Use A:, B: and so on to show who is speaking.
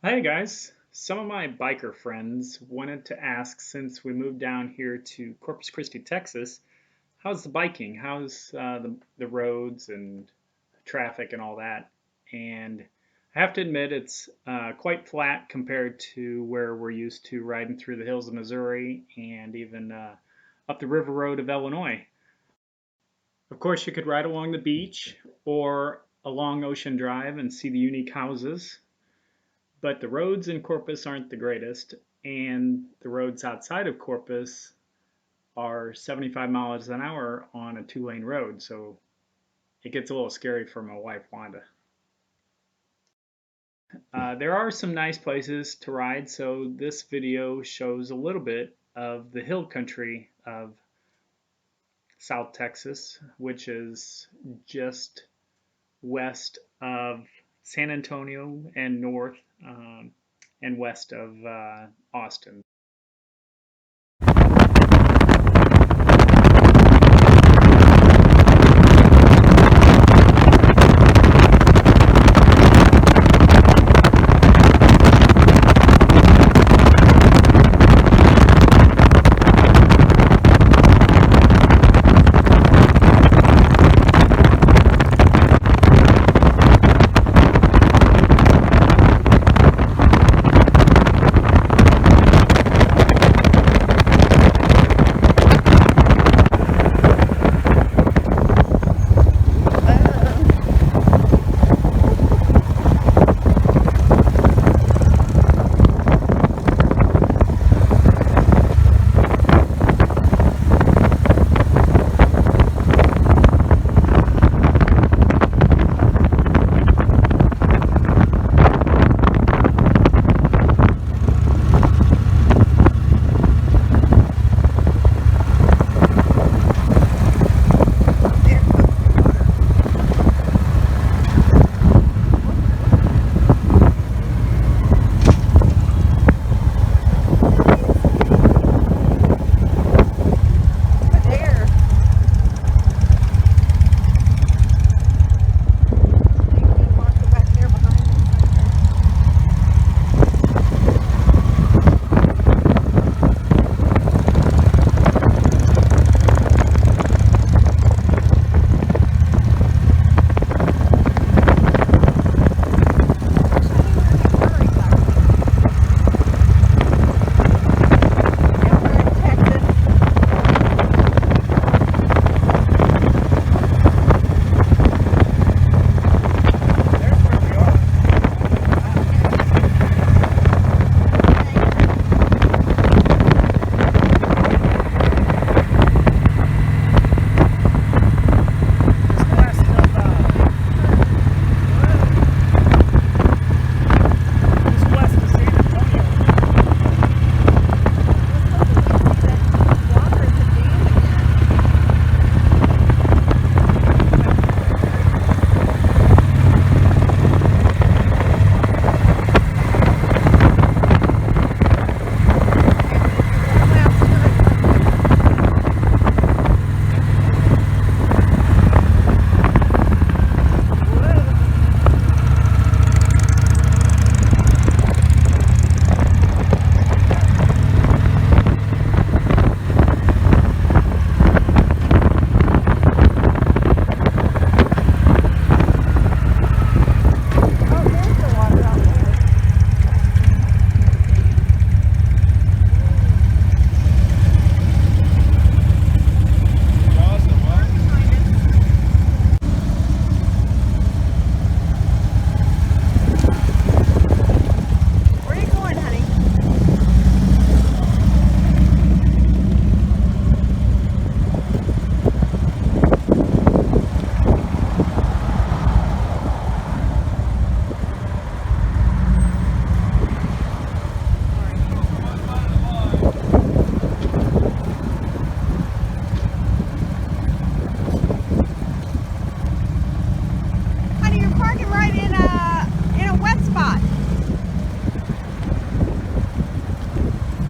A: Hey guys, some of my biker friends wanted to ask since we moved down here to Corpus Christi, Texas, how's the biking? How's the roads and traffic and all that? And I have to admit it's quite flat compared to where we're used to riding through the hills of Missouri and even up the river road of Illinois. Of course, you could ride along the beach or along Ocean Drive and see the unique houses. But the roads in Corpus aren't the greatest, and the roads outside of Corpus are 75 miles an hour on a two-lane road, so it gets a little scary for my wife, Wanda. There are some nice places to ride, so this video shows a little bit of the hill country of South Texas, which is just west of San Antonio and north and west of Austin.